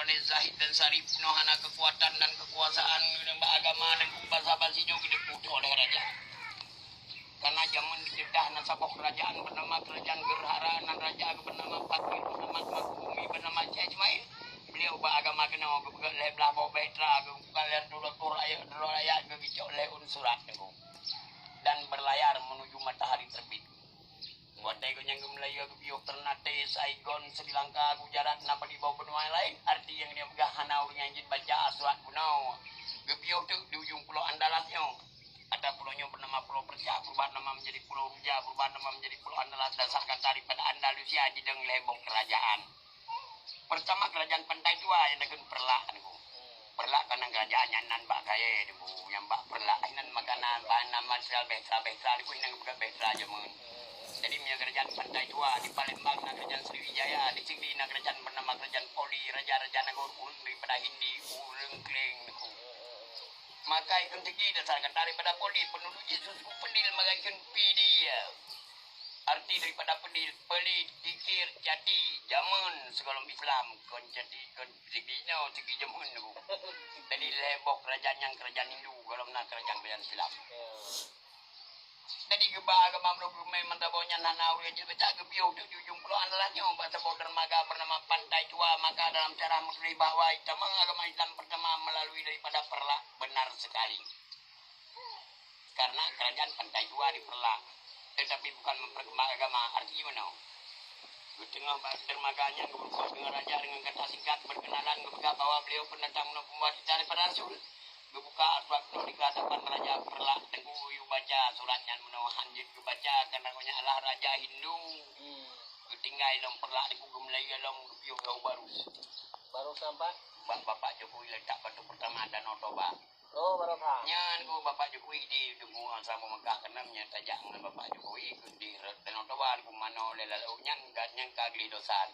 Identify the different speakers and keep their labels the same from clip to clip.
Speaker 1: Saleh Zahid dan Sarif penuh hana kekuatan dan kekuasaan dan agama dan bahasa-bahasinya kita putus oleh raja. Karena zaman dicedah nasabah kerajaan bernama Kerajaan Gerhara dan raja bernama Fakir bernama Makumi bernama Syekh Ismail. Beliau beragama kena kebegal oleh belah bawah betra kebegal dulu rakyat kebicok oleh unsurat dan berlayar menuju matahari terbit. Wadai ko yang Melayu kebiok Ternate, Saigon, Sri Lanka, Gujarat, napa di bawah benua lain. Arti yang dia megah hanau yang jid baca surat punau. Kebiok tu di ujung pulau Andalasnya. Ada pulaunya bernama Pulau Persia, berubah nama menjadi Pulau Ruja, berubah nama menjadi Pulau Andalas dasarkan daripada Andalusia di deng lebok kerajaan. Pertama kerajaan pantai tua yang dengan perlah niku. Perlah karena kerajaannya nan bak kaya niku, yang bak perlah nan makanan bahan nama sel besa niku nang bukan besa aja mun. Jadi punya kerajaan pantai tua di Palembang, kerajaan Sriwijaya, di sini kerajaan bernama kerajaan Poli, raja-raja negara urung daripada Hindi, urung kling niku. Maka ikon tinggi dasarkan daripada Poli, penduduk Yesus ku pendil maka ikon dia. Arti daripada pendil, pelit, dikir, jati, jamun, segala Islam, kon jati, kon segi jamun niku. Jadi lebok kerajaan yang kerajaan Hindu, kalau nak kerajaan Islam. Jadi agama rumai mantabonya nanau ya jadi baca gebiau tu ujung pulau Andalasnya bahasa bau dermaga bernama Pantai Tua maka dalam cara muslim bahwa agama Islam pertama melalui daripada Perla benar sekali karena kerajaan Pantai Tua di Perla tetapi bukan memperkembang agama artinya mana di tengah dermaganya berkuasa dengan raja dengan kata singkat berkenalan kepada bahwa beliau pendatang membuat daripada Rasul buka surat penuh di hadapan Raja Perla Tengku yu baca suratnya menawahan jid baca karena punya Allah Raja Hindu tinggal dalam Perla di Kugu Melayu dalam Rupiah baru sampai Bapak Jokowi letak batu pertama dan Otoba baru nya niku Bapak Jokowi di tunggu sama Mekah kenamnya tajak dengan Bapak Jokowi di dan Otoba ku mano lelalaunya gannya kagli dosan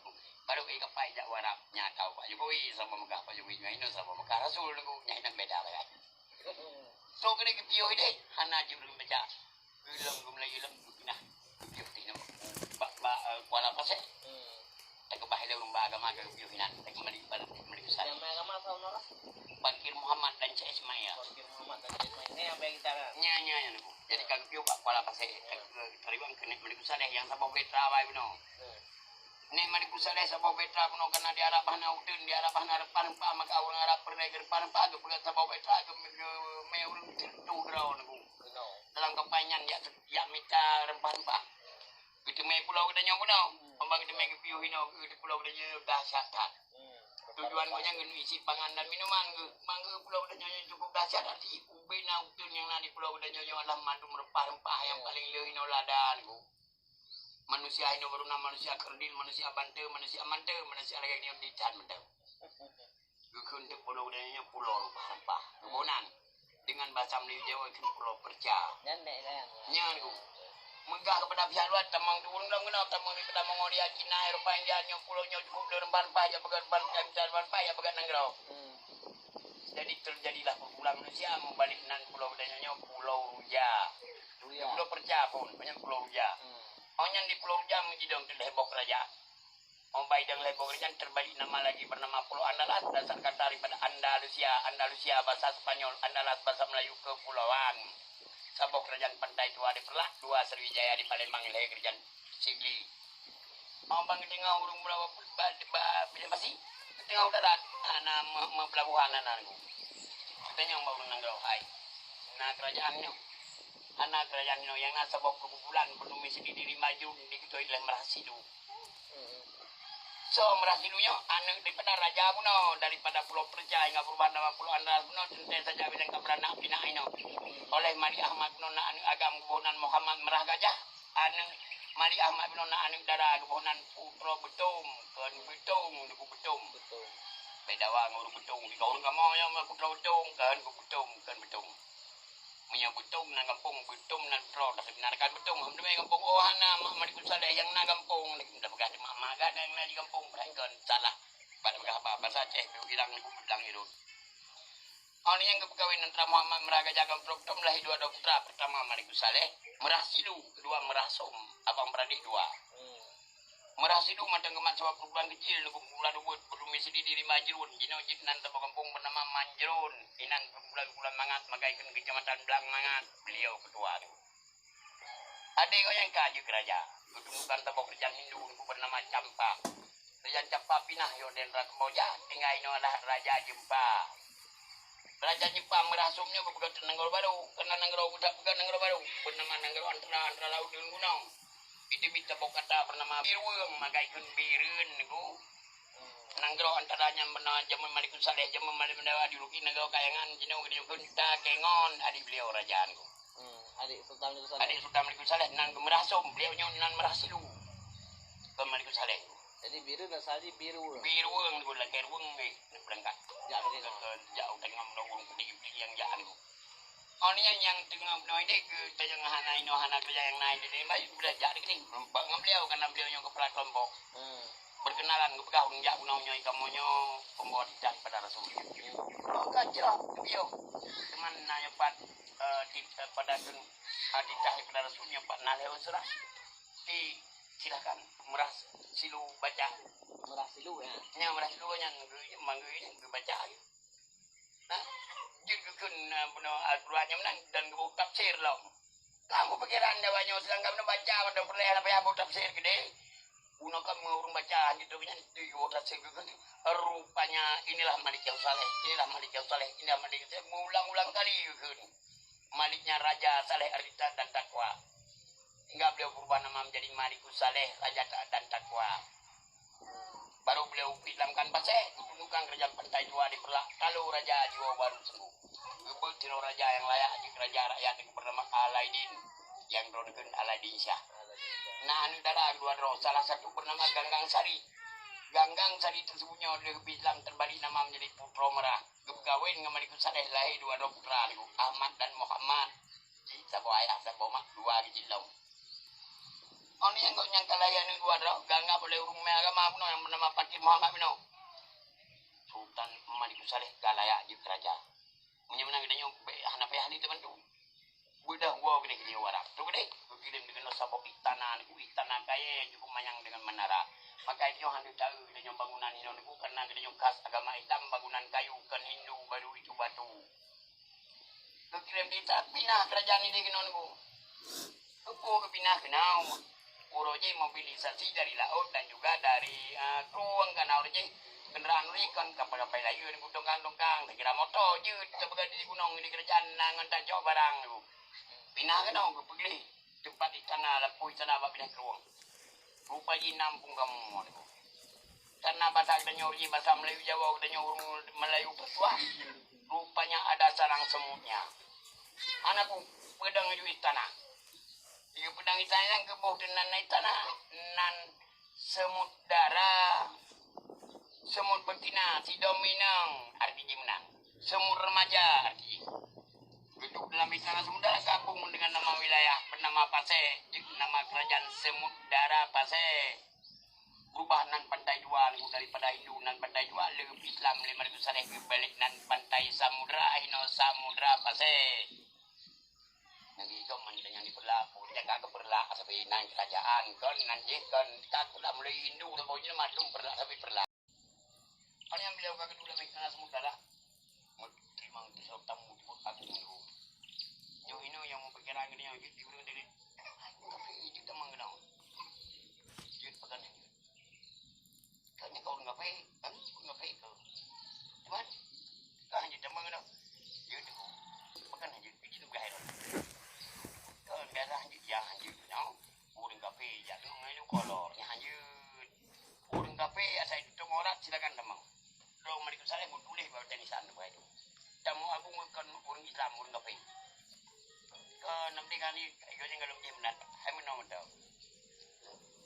Speaker 1: baru kapai jak warap nyata Pak Jokowi sama Mekah Pak Jokowi ini sama Mekah Rasul niku nyai nang beda lah. So kena kepio ide hana je belum baca. Belum Melayu lem nah. Kepio tina Kuala Pasir. Tak bahaya lomba agama ke kepio hinan. Tak meli besar. Yang agama tahun ora? Fakir Muhammad dan Syekh Ismail. Fakir Muhammad dan Syekh Ismail. Ini yang bagi kita. Nya niku. Jadi kalau kepio Kuala Pasir terlibat kena meli besar yang sabau betra wae beno. Nek mari kusale sabau betra kuno kana di arah bahna udun di arah bahna depan pa maka urang arah pernah ke depan pa ke pegat sabau betra ke me urang tu draw niku dalam kampanyan ya mita rempan pa gitu me pulau kedanya kuno pembang de me piu hino di pulau kedanya dahsyat tujuan ko nya ngenu isi pangan dan minuman mangga pulau kedanya cukup dahsyat arti ubena udun yang di pulau kedanya adalah mandu rempah-rempah yang paling leuh hino lada niku manusia ini baru nama manusia kerdil, manusia bantu, manusia mante, manusia lagi yang dicat mante. Untuk pulau udahnya pulau rempah, kebunan dengan bahasa Melayu Jawa itu pulau perca. Nyanyi, megah kepada pihak luar, tamang turun dalam kenal, tamang di pada Mongolia, Cina, Eropa, India, yang pulaunya cukup rempah-rempah, ya pegang rempah, ya pegang nanggrau. Jadi terjadilah perkumpulan manusia membalik nan pulau udahnya pulau Ruja, pulau perca pun banyak pulau Ruja. Onyan di Pulau Jam jidong lebok raja. Ombai dan lebok raja terbalik nama lagi bernama Pulau Andalas dasarkan daripada Andalusia bahasa Spanyol, Andalas bahasa Melayu kepulauan. Sabok kerajaan pantai tua di Perlah, dua Sriwijaya di Palembang leher kerajaan Sigli. Ombang tengah urung berapa bila masih tengah darat ana pelabuhan anakku. Katanya mau nanggrau hai. Nah kerajaannya anak kerajaan yang nasabok kumpulan penuh misi diri maju di kita oleh Merasilu. So Merasilunya anak daripada raja puno daripada Pulau Perca hingga perubahan nama Pulau Andalas puno tentu saja bilang keberana pina ino oleh Mali Ahmad puno na anu agam kebunan Muhammad Merah Gajah anu Mali Ahmad puno na anu darah kebunan Putra Betung kan Betung duku Betung beda wang urung Betung di kau urung kamu yang Putra Betung kan Betung punya betung na kampung betung na pro dah benarkan betung hamdai kampung ohana mak saleh yang na kampung dah begas mak gadang na di kampung berangkan salah pada begas apa bahasa Aceh bilang niku bilang itu oni yang kepegawai antara Muhammad Meraga Jagam Proktom lahir dua putra pertama Maliku Saleh Merah Silu kedua Merah Som abang beradik dua Merasi du matang kemat sebab perbulan kecil nu bulan buat berumisi di diri majrun jino jinan tebak kampung bernama Manjrun inan perbulan mangat magaikan kecamatan Belang mangat beliau ketua tu ada kau yang kaju keraja kedudukan tebak kerajaan Hindu nu bernama Campa kerajaan Campa pinah yo den Ratmoja tinggal ino adalah raja Jempa raja Jempa merasumnya beberapa Nanggro Baru karena Nanggro budak bukan Nanggro Baru bernama Nanggro antara laut dan gunung itu bisa kata bernama Birweng magaikan bireun niku Nanggro antaranya benar jaman Malikun Saleh jaman Malik Mendawa diruki Nanggro kayangan jino ngediyukun kita kengon adik beliau rajaan ku
Speaker 2: Adik Sultan
Speaker 1: Malikun Saleh nan merasum beliau nan merasilu ke Malikun Saleh
Speaker 2: jadi biru dan salji biru
Speaker 1: Birweng niku lah kerweng berangkat
Speaker 2: ya pakai
Speaker 1: jauh tengah menunggu pilih yang jahan ku on yang tengah menoi dek ke tajang hana ino hana kerja yang naik jadi baik belajar ini nampak beliau karena beliau yang kepala kelompok berkenalan ke pegawai jak punaunya ikamonyo pembawa tidak pada rasul oh kacau beliau teman nanya pat pada kun tidak pada rasulnya pak nalew serah di silakan meras silu baca
Speaker 2: merah silu
Speaker 1: nya meras silu yang manggu ini baca nah judukun benar Al-Qurannya menang dan kebuka tafsir loh. Kamu pikiran jawabnya sedang kamu baca pada perlahan apa yang tafsir gede. Uno kamu urung baca gitu punya di tafsir gitu. Rupanya inilah Malik yang saleh, inilah Malik yang saleh, inilah Malik yang saleh. Mengulang-ulang kali gitu. Maliknya Raja Saleh Arita dan Takwa. Hingga beliau berubah nama menjadi Malikus Saleh Raja dan Takwa. Baru beliau Islamkan paseh tunjukkan kerajaan pantai Jawa di Perlak kalau Raja Jawa baru sembuh Gebetino raja yang layak di kerajaan rakyat yang bernama Alaidin yang dronken Alaidin Syah nah ini adalah dua roh salah satu bernama Ganggang Sari tersebutnya oleh Islam terbalik nama menjadi putra merah kawin dengan Malikun Saleh lahir dua roh putra Ahmad dan Muhammad jadi sabo ayah sabo mak dua gijilong oni yang kau nyangka layan ni gua dah gangga boleh urung me agama kuno yang bernama Patih Muhammad bino Sultan Malikun Saleh galaya di kerajaan menang kita nyok hana pe ahli teman tu budak gua gede gede warak tu gede kirim dengan sabok istana kaya cukup manyang dengan menara maka itu handu tahu kita nyok bangunan ini niku karena kita nyok khas agama Islam bangunan kayu kan Hindu baru itu batu kirim di pinah kerajaan ini kena niku aku pinah kenau Uroje mobilisasi dari laut dan juga dari ruang kanal Uroje kendaraan ikan kapal-kapal layu ni dongkang kira motor je sebagai di gunung di kerajaan nangan tajok barang tu pinah ke dong ke pergi tempat di sana lampu sana bab pindah ke ruang rupa ji nampung kamu tu karena bahasa kita nyori bahasa Melayu Jawa kita nyori Melayu petua rupanya ada sarang semutnya anakku pedang ju istana dia pedang istana yang kebawah dengan istana nan semut darah semut betina si dominang artinya menang semut remaja artinya duduk dalam istana semut darah gabung dengan nama wilayah bernama Paseh nama kerajaan semut darah Paseh berubah nan pantai dua daripada Hindu nan pantai dua lebih Islam lima ribu sareh balik nan pantai Samudra Hino Samudra Paseh nanti kau yang diperlaku jaga keperlak sampai nan kerajaan kan nanti kan takut lah mulai Hindu dan pokoknya madung perlak sampai perlak kalau yang beliau kagak dulu mereka semua dah mau terima untuk tamu buat aku dulu yang ini yang mau berkira gini yang gitu dengan ini tapi itu teman kenal jadi pekan ini kayaknya kau nggak pay kau cuman kau hanya teman kenal jadi pekan aja itu gaya kau biasa yang hanya kenal urang kafe jadi mengayu kolornya hanya urang kafe asal itu orang silakan teman kalau Malikun Saleh mau tulis bawa tenisan apa itu tamu aku kan orang Islam orang kafe ke nanti kali ayo yang kalau dia menat saya menang tahu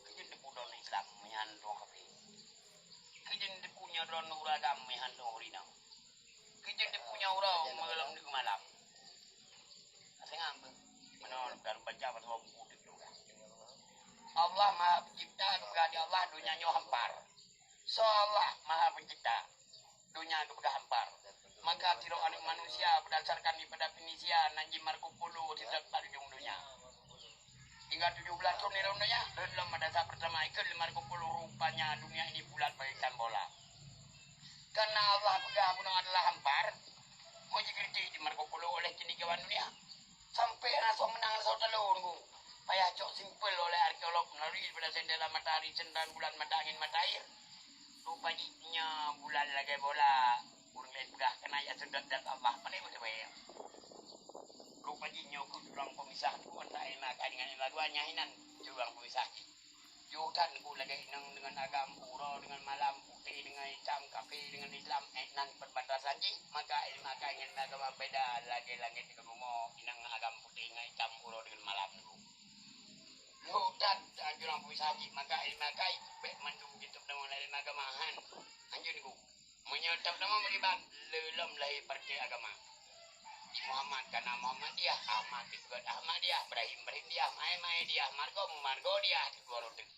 Speaker 1: kerja di budon Islam menyantung kafe kerja di punya orang uragam menyantung rinang kerja di punya orang malam di malam saya ngambil menolak dan baca pada buku itu Allah Maha Pencipta kepada Allah dunianya hampar seolah Maha Pencipta dunia kepada hampar maka tiro anak manusia berdasarkan daripada Fenisia Nanji Marco Polo tidak pada ujung dunia di tinggal 17 tahun ni rupanya. Dalam masa pertama ikut Marco Polo rupanya dunia ini bulat bagaikan bola. Karena Allah pegang gunung adalah hampar. Mau kritik di Marco Polo oleh kini kawan dunia. Sampai rasa menang rasa telur ku. Payah cok simpel oleh arkeolog melalui pada sendela matahari, cendera bulan, mata angin, mata air. Rupanya bulan lagi bola. Urang lain pegah kena ya sedap dat Allah. Pandai betul bayang. Rupanya ku jurang pemisah ku entah enak dengan laguannya hinan jurang pemisah. Jutan ku lagi inang dengan agam pura dengan malam putih dengan hitam kafe dengan Islam nan perbatasan ji maka ingin agama beda lagi langit dengan bumi inang agam putih dengan hitam pura dengan malam tu. Jutan jurang pemisah ji maka baik mandung gitu dengan lain agamahan anjur ku menyertap nama melibat lelom lahir partai agama. Muhammad karena Muhammadiyah, Ahmad juga Ahmadiyah, Ibrahim dia, Mai dia, Margo dia, dua orang.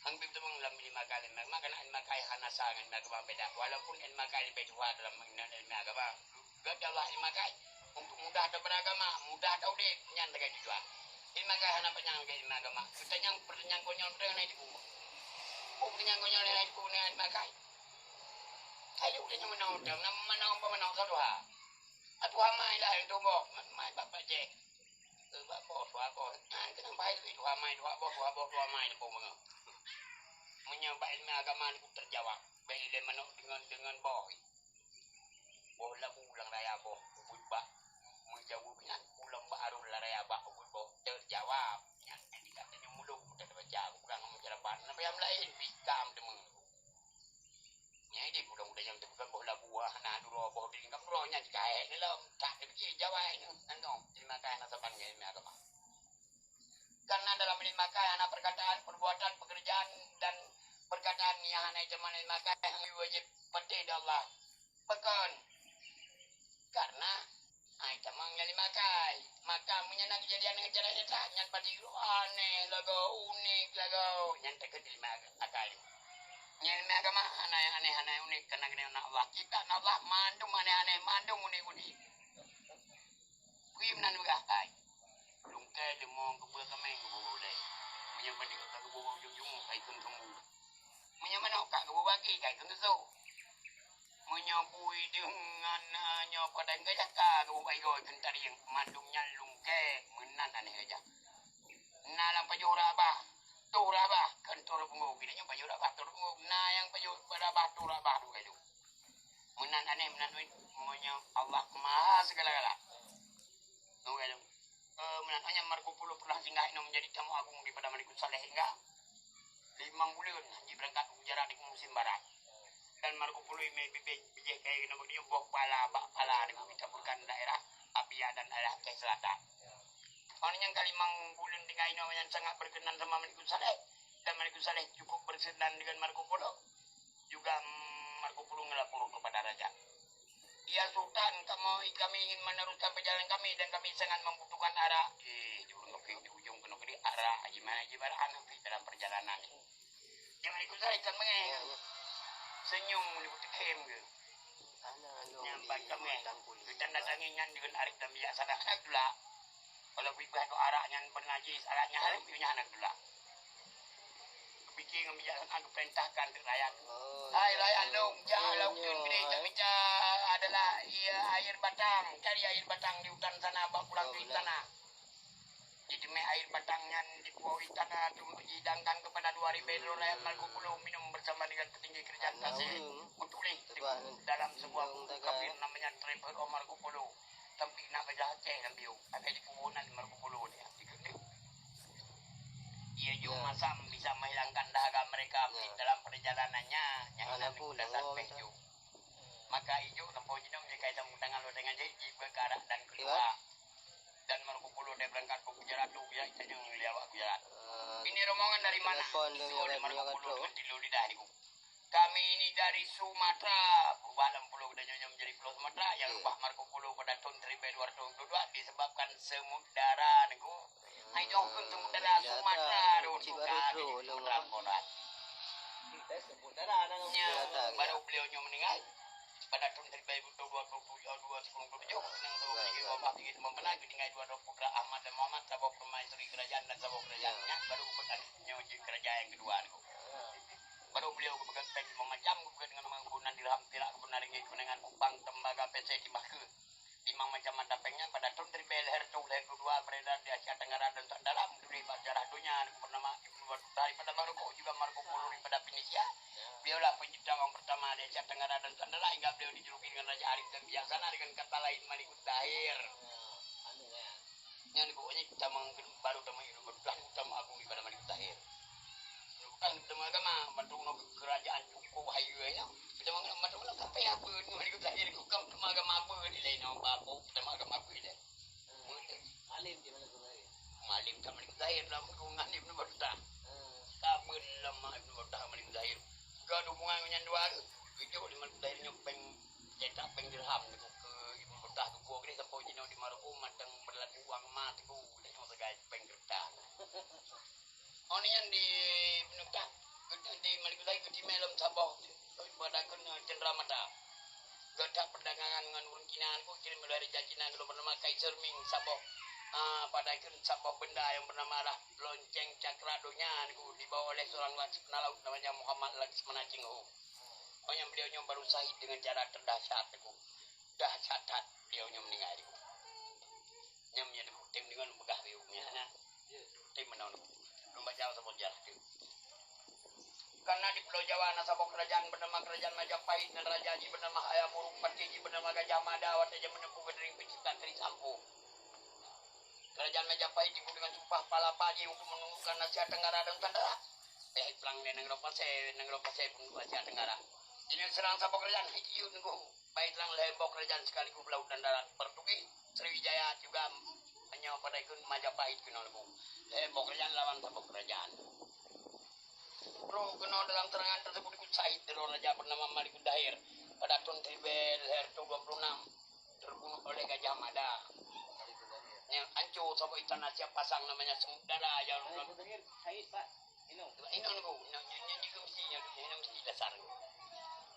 Speaker 1: Ang bibit mong lamili makali maka na makai hanasangan magaba beda walaupun en makai bedua dalam mengenal ilmu agama. Gak Allah makai untuk mudah atau beragama, mudah atau deh nyan dengan juga. Makai hana penyang ke ilmu agama. Kita yang pertanyaan konyol dengan itu. Oh pertanyaan konyol dengan itu dengan makai. Ayo udah yang menang pemenang satu ha. Atu hamai lah itu boh, mai bapak cek. Bapak boh. Kenapa itu hamai dua boh hamai itu boh. Menyebab ilmu agama itu terjawab. Baik dia menuk dengan boh. Boh lah ulang raya boh. Ubud bah. Menjawab dengan ulang baru lah raya bah. Ubud boh. Terjawab. Yang dikatanya mulut. Kita baca. Bukan mencerahkan. Nampak yang lain. Bikam demeng. Ini budak-budak yang bukan boh lah buah. Nah dulu boh bingkam rohnya dikait. Ini lah. Tak dipikir jawab. Nantong. Terima kasih nasaban ilmu agama. Karena dalam ilmu anak perkataan, perbuatan, pekerjaan dan perkataan yang hanya cuma ilmu yang wajib penting Allah. Bukan. Karena itu mengenai maka menyenang kejadian dengan cara itu yang pada aneh lagu unik lagu yang terkait ilmu akal. Ilmu agama aneh unik karena kena Allah kita Allah mandung aneh mandung unik. Wim nan juga lungkai demong kebul kameng kebul deh. Menyampai di kota kebul jung kai temu. Menyampai nak kak kebul bagi kai temu. Menyambui dengan nyoba dan gaya kak kebul bagi kau tentang yang mandungnya lungkai menan aneh aja. Nalang pajura bah, tura bah kantor bungo bilanya pajura bah tura bungo. Nah yang pajura bah tura bah tu itu. Menan aneh menan Allah maha segala-gala. Nunggu menananya Marco Polo pernah singgah menjadi tamu agung di pada Malikut Saleh hingga 5 bulan haji berangkat ke Gujarat di musim barat. Dan Marco Polo ini bijak kayak nama dia buah bak pala dikuburkan daerah Abia dan daerah Aceh Selatan. Orang yang kali 5 bulan di kain yang sangat berkenan sama Malikut Saleh dan Malikut Saleh cukup berkenan dengan Marco Polo. Juga Marco Polo ngelapor kepada raja. Ya Sultan, kami ingin meneruskan perjalanan kami dan kami sangat membutuhkan arah. Di ujung ke negeri arah gimana dalam perjalanan ini. Jangan ikut saya kan mengeng. Senyum di kem ke. Nyampai kami. Kita datangi nyan dengan arif dan bijaksana anak dula. Kalau bibah ke arahnya bernajis arahnya harus punya anak dula. Bikin membijakkan aku perintahkan ke rakyat. Hai rakyat long, jalan hujan gede, tak adalah air batang. Cari air batang di hutan sana, bawa pulang ke sana. Jadi air batangnya di bawah tanah itu dihidangkan kepada 2 ribu rakyat Marco Polo minum bersama dengan petinggi kerajaan kasih untuk dalam sebuah kafir namanya Travel Marco Polo. Tapi nak kerja Aceh dan biu, ada di kubunan Marco Polo dia. Ia juga masam bisa menghilangkan dahaga mereka dalam perjalanannya yang nanti dasar peju. Maka hijau tempoh jinong jika itu tangan lo dengan jadi berkarak dan keluar dan Marco Polo dia berangkat ke Gujarat tu ya itu yang lewat Gujarat. Ini rombongan dari mana? Dari Marco Polo dengan tilu lidah niku. Kami ini dari Sumatera, perubahan pulau udahnya menjadi pulau Sumatera yang rubah Marco Polo pada tahun 1222 disebabkan semudara niku. Hai jongkun semudara Sumatera Sumatera baru beliaunya meninggal pada tahun 2027 dengan sabuk pikir bapak pikir membenah dengan dua putra Ahmad dan Muhammad sabuk permaisuri kerajaan dan sabuk kerajaannya baru bertandingnya uji kerajaan yang kedua niku. Baru beliau berkata memacam dengan menggunakan dirham tidak kebenaran kemenangan upang tembaga PC di Makkah. 5 macam matapengnya pada tahun 2022 beredar di Asia Tenggara dan dalam dunia sejarah dunia bernama Ibnu Battuta pada Maroko juga Marco Polo pada Fenisia. Beliaulah penjejak yang pertama di Asia Tenggara dan Sandala hingga beliau dijuluki dengan Raja Arif dan bijaksana dengan kata lain Malikut Dahir. Yang pokoknya kita baru teman itu berpelan utama agung pada Malikut Dahir. Bukan utama agama, bantu kerajaan cukup hayu ya. Kita mengenal macam mana sampai apa ni Malikut Dahir bukan utama agama apa di lain apa utama agama apa dia.
Speaker 2: Alim di mana tu lagi?
Speaker 1: Malim kan Malikut Dahir dalam hubungan Ibnu Battuta. Kabel lama Ibnu Battuta Malikut Dahir. Kau hubungan dengan dua video di Malikut Dahir nyopeng cetak peng dirham tu ke Ibnu Battuta tu gua ni sampai jino di Maroko matang berlaku uang mati tu dah cuma segai peng kertas. Oh ni yang di Ibnu Battuta di Malikut Dahir di malam Sabah pada kena cenderamata. Gadak perdagangan dengan urang Kinaan ku kirim dari Cina kalau bernama Kaiser Ming Sabah. Pada akhirnya sebuah benda yang bernama lah lonceng cakra dunia niku dibawa oleh seorang Laksmana laut namanya Muhammad Laksmana Cinghu. Oh yang beliau baru syahid dengan cara terdahsyat niku. Dahsyatat beliau meninggal niku. Nyamnya niku tim dengan megah beliau nya. Tim menaun niku. Lumba Jawa sama jarah niku. Karena di Pulau Jawa ada sebuah kerajaan bernama Kerajaan Majapahit dan Raja Haji bernama Hayamuruk Patiji bernama Gajah Mada waktu dia menempuh dari pencipta Trisampu. Kerajaan Majapahit dibuat dengan sumpah Palapati untuk menundukkan Asia Tenggara dan Nusantara. Pelang di negara Pasai pun Asia Tenggara. Ini serang sebuah kerajaan Hikiu niku. Baik lang lembok kerajaan sekaligus laut dan darat Portugis. Sriwijaya juga hanya pada ikut Majapahit kena niku. Lembok kerajaan lawan sebuah kerajaan. Bro, kena dalam serangan tersebut ikut syahid dari raja bernama Malikut Dahir pada tahun 2026 terbunuh oleh Gajah Mada. Yang hancur sampai istana siap pasang namanya Semudara yang
Speaker 2: Malikut Dahir syahid Pak. Ini
Speaker 1: niku nyanyi ke mestinya ini mesti dasar.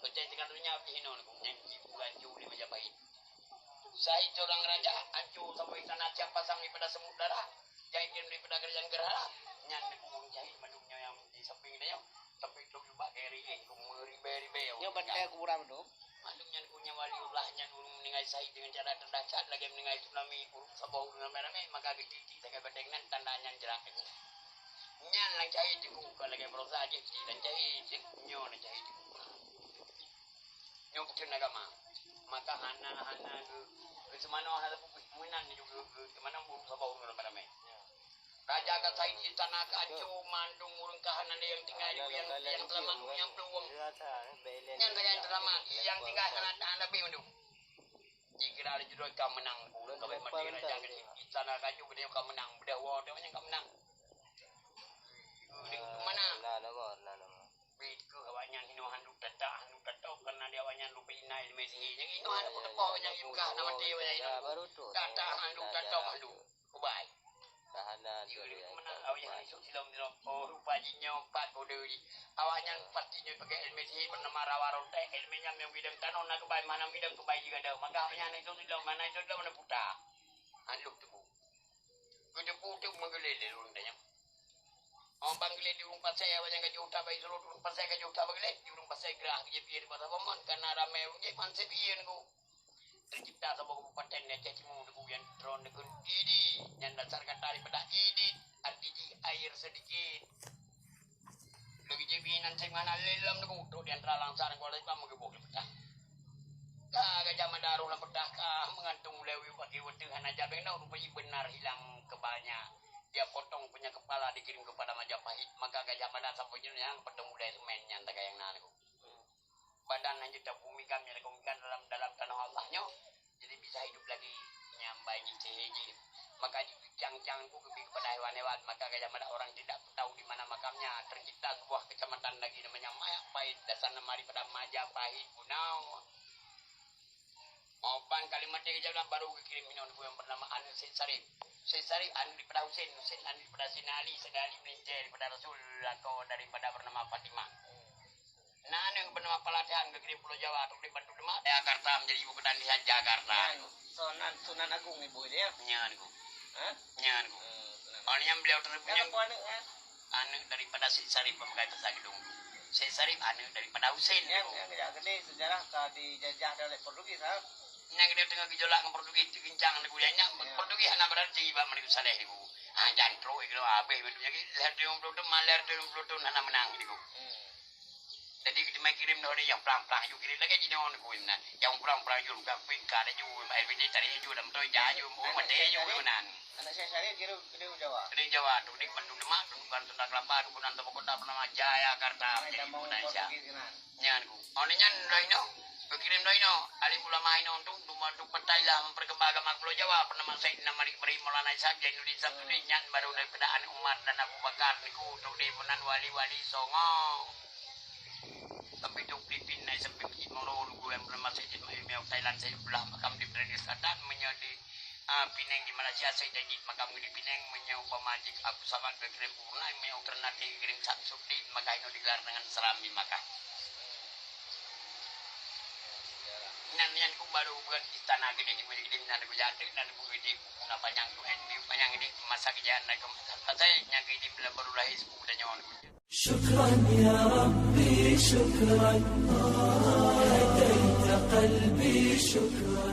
Speaker 1: Percaya dengan dunia ini niku nyanyi hancur di Majapahit. Syahid seorang raja hancur sampai istana siap pasang daripada Semudara. Jahit daripada kerajaan Gerhana. Nyanyi jahit madungnya yang di samping dia tapi itu juga keri meribe-ribe
Speaker 2: yang pakai kurang tu
Speaker 1: madungnya punya waliullahnya dulu meninggal syahid dengan cara terdahsyat lagi meninggal tsunami urut sabau dengan rame maka gede tak bedengnan tandanya jerak itu nyan lang syahid itu kalau lagi berusaha aja dan syahid nyo na syahid itu nyo bukan agama maka hana ke semana hal peminan juga ke mana urut sabau dengan rame Raja akan saya di tanah kacu mandung urung kahanan yang tinggal yang telah yang peluang yang terlama yang tinggal anak biru jika ada judul kau menang urung kau mati raja di tanah kacu dia kau menang beda wah dia yang kau menang mana itu kawannya ini handuk tetap karena dia kawannya lupa inai di mesi yang itu ada pun yang ibuka nama dia yang tetap handuk kubai
Speaker 2: tahanan
Speaker 1: mana awaknya esok silam rupajinya 4 kode ni awaknya pastinya pakai LMC bernama Rawaronte ilminya yang bidang tanah nak kebai mana bidang kebai juga ada maka awaknya esok silam mana puta anduk tu gede putu mengelele rundanya banggele di rumah saya awaknya gaji utah bayi suruh rumah saya gaji utah bagele di rumah saya gerah je biar pada paman karena ramai unje man sebian ku tercipta sebuah kabupaten yang cacimu yang drone dengan ini yang dasarkan daripada ini arti air sedikit lebih jebinan saya mana lelam dengan utuh di antara langsaran kalau itu mengebuk pecah Gajah Mada lah pecah mengantung lewi pakai wedengan aja benar rupanya benar hilang kebalnya dia potong punya kepala dikirim kepada Majapahit maka Gajah Mada sampai yang petemu dari semennya tak yang nanaku badan hanya tak bumi kami dalam tanah Allahnya jadi bisa hidup lagi nyambai di CHJ maka dicang-cangku kepada hewan-hewan maka Gajah Mada orang tidak tahu di mana makamnya tercipta sebuah kecamatan lagi namanya Majapahit dasar nama daripada Majapahit Bunau Opan kalimat dia Gajah Mada baru kirim minum yang bernama Anu Syed Sarif Anu daripada Husain Anu daripada Sina Ali Sina Ali meninjai daripada Rasul atau daripada bernama Fatimah Nah, yang bernama pelatihan ke kirim Pulau Jawa atau di Bandung Demak. Jakarta menjadi ibu kota di Jakarta.
Speaker 2: Sunan Agung ibu dia.
Speaker 1: Nyan ku.
Speaker 2: Hah?
Speaker 1: Nyan ku. Orangnya beliau terpunyang anu daripada Syed Sarif pemakai bahasa gedung. Syed Sarif anu daripada Husain.
Speaker 2: Yang tidak gede sejarah dijajah oleh Portugis, ha?
Speaker 1: Yang dia tengah gejolak dengan Portugis kencang di kuliahnya. Portugis anak berarti iba mereka saleh ibu. Ah jantro itu apa itu jadi lihat dia belum maler dia belum nana menang gitu. Jadi kita mai kirim dah yang pelang-pelang you kirim lagi jadi orang kuim nah. Yang pelang-pelang you kan pingkar you mai video tadi you dalam toy jaju mu mate you nan.
Speaker 2: Anak saya kirim ke Jawa.
Speaker 1: Di Jawa tu di Bandung Demak, bukan Sunda Kelapa, bukan Tembok Kota bernama Jayakarta menjadi ibu Indonesia. Nyan ku. Oni nyan doino. Kirim doino. Alim ulama ino untuk petai lah memperkembang agama Pulau Jawa. Bernama Sayyidina Malik Ibrahim Maulana Ishaq Jainuddin Sabtu nyan baru daripada Umar dan Abu Bakar niku untuk di penan wali-wali songo. Tapi duk Filipin naik sampai Masjid Nurul gue yang bernama Sayyid Mahimiyah Thailand saya belah makam di Brunei Selatan menjadi Pinang di Malaysia saya jadi makam di Pinang menyau pemajik Abu Samad ke kirim purna menyau ternate kirim Samsudin maka ini digelar dengan serambi maka nyan ku baru buat istana gede di mana ku jadi dan ku di kuna panjang tu panjang ini masa kejadian naik ke saya yang di bila baru lahir sepuluh dan nyawa
Speaker 3: شكرا يا ربي شكرا هديت قلبي شكرا